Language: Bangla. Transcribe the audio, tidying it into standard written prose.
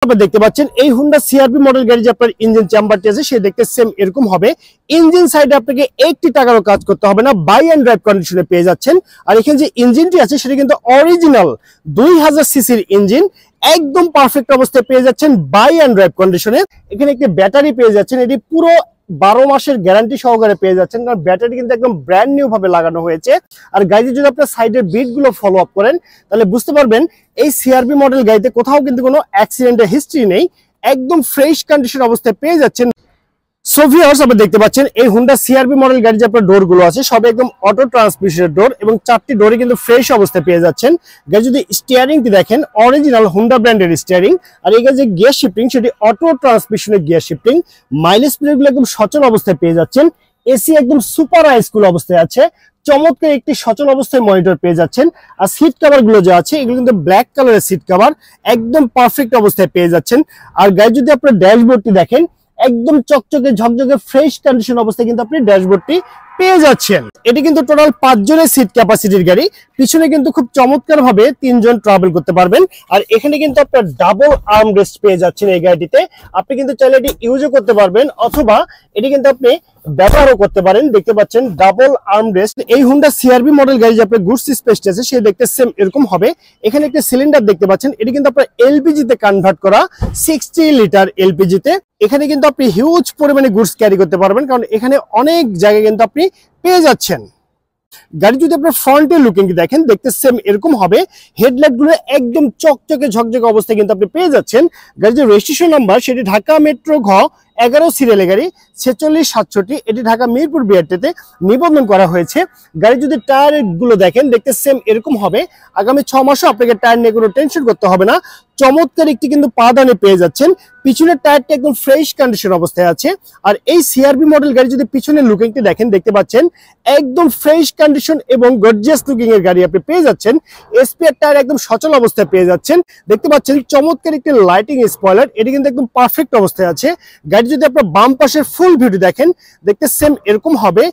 আপনারা দেখতে পাচ্ছেন এই হুন্ডা সিআরভি মডেল গাড়ি যে আপনার ইঞ্জিন চেম্বারটি আছে সে দেখতে সেম এরকম হবে। ইঞ্জিন সাইডে আপনাকে 80 টাকারও কাজ করতে হবে না, বাই অ্যান্ড ড্রাইভ কন্ডিশনে পেয়ে যাচ্ছেন। আর এখানে যে ইঞ্জিনটি আছে সেটা কিন্তু অরিজিনাল 2000 সিসির ইঞ্জিন, একদম পারফেক্ট অবস্থায় পেয়ে যাচ্ছেন বাই অ্যান্ড ড্রাইভ কন্ডিশনে। এখানে একটি ব্যাটারি পেয়ে যাচ্ছেন, এটি পুরো 12 মাসের গ্যারান্টি সহকারে পেয়ে যাচ্ছেন, কারণ ব্যাটারি কিন্তু একদম ব্র্যান্ড নিউ ভাবে লাগানো হয়েছে। আর গাড়িতে যদি আপনার সাইডের বিট গুলো ফলো আপ করেন তাহলে বুঝতে পারবেন এই সিআরভি মডেল গাড়িতে কোথাও কিন্তু কোনো অ্যাক্সিডেন্টের হিস্ট্রি নেই, একদম ফ্রেশ কন্ডিশন অবস্থায় পেয়ে যাচ্ছেন। সো ভিউয়ার্স, আপনারা দেখতে পাচ্ছেন এই হুন্ডা সিআরভি মডেল গাড়ি যে আপনার ডোর গুলো আছে সব একদম অটো ট্রান্সমিশনের ডোর এবং 4টি ডোরে কিন্তু ফ্রেশ অবস্থায় পেয়ে যাচ্ছেন। গাড়ি যদি স্টিয়ারিংটি দেখেন অরিজিনাল হুন্ডা ব্র্যান্ডের স্টিয়ারিং, আর এই যে গিয়ার শিফটিং সেটি অটো ট্রান্সমিশনের গিয়ার শিফটিং। মাইলেজ প্লেট গুলো একদম সচল অবস্থায় পেয়ে যাচ্ছেন। এসি একদম সুপার হাই স্কুল অবস্থায় আছে, চমৎকার একটি সচল অবস্থায় মনিটর পেয়ে যাচ্ছেন। আর সিট কভার গুলো যে আছে এগুলো কিন্তু ব্ল্যাক কালারের সিট কভার, একদম পারফেক্ট অবস্থায় পেয়ে যাচ্ছেন। আর গাড়ি যদি আপনার ড্যাশবোর্ডটি দেখেন একদম চকচকে ঝকঝকে ফ্রেশ কন্ডিশন অবস্থায় কিন্তু আপনি ড্যাশবোর্ডটি পেয়ে যাচ্ছেন। এটি কিন্তু টোটাল 5 জনের সিট ক্যাপাসিটির গাড়ি, পিছনে কিন্তু খুব চমৎকার ভাবে 3 জন ট্রাভেল করতে পারবেন। আর এখানে কিন্তু আপনার ডাবল আর্ম রেস্ট পেয়ে যাচ্ছেন এই গাড়িটিতে। আপনি কিন্তু চাইলে এটি ইউজও করতে পারবেন অথবা এটি কিন্তু আপনি ব্যবহারও করতে পারেন। দেখতে পাচ্ছেন ডাবল আর্ম রেস্ট। এই হুন্ডা সিআরভি মডেল গাড়ি যে আপনার গুডস স্পেসটি আছে সে দেখতে সেম এরকম হবে। এখানে একটা সিলিন্ডার দেখতে পাচ্ছেন, এটি কিন্তু আপনার এলপিজি তে কনভার্ট করা 60 লিটার এলপিজি তে। এখানে কিন্তু আপনি হিউজ পরিমাণে গুডস ক্যারি করতে পারবেন, কারণ এখানে অনেক জায়গায় কিন্তু আপনি পেয়ে যাচ্ছেন। গাড়ি যদি আপনার ফ্রন্টের লুকিং দেখেন দেখতে সেম এরকম হবে। হেডলাইট গুলো একদম চকচকে ঝকঝকে অবস্থায় কিন্তু আপনি পেয়ে যাচ্ছেন। গাড়ির যে রেজিস্ট্রেশন নাম্বার সেটি ঢাকা মেট্রো ঘ 11 সিরিয়ালের গাড়ি 4667, এটি ঢাকা মিরপুর বিআরটিতে নিবন্ধন করা হয়েছে। গাড়ি যদি টায়ার গুলো দেখেন দেখতে সেম এরকম হবে। আগামী 6 মাসও আপনাকে টায়ার নিয়ে কোনো টেনশন করতে হবে না, চমৎকার একটি কিন্তু পাদানে পেয়ে যাচ্ছেন। পিছনের টায়ারটা একদম ফ্রেশ কন্ডিশন অবস্থায় আছে। আর এই সিআরভি মডেল গাড়ি যদি পিছনের লুকিংটি দেখেন দেখতে পাচ্ছেন একদম ফ্রেশ কন্ডিশন এবং গর্জিয়াস লুকিং এর গাড়ি আপনি পেয়ে যাচ্ছেন। এসপিআর টায়ার একদম সচল অবস্থায় পেয়ে যাচ্ছেন। দেখতে পাচ্ছেন চমৎকার একটি লাইটিং স্পয়লার, এটি কিন্তু একদম পারফেক্ট অবস্থায় আছে। গাড়ি যদি আপনার বাম পাশের ফুল ভিউটি দেখেন দেখতে সেম এরকম হবে।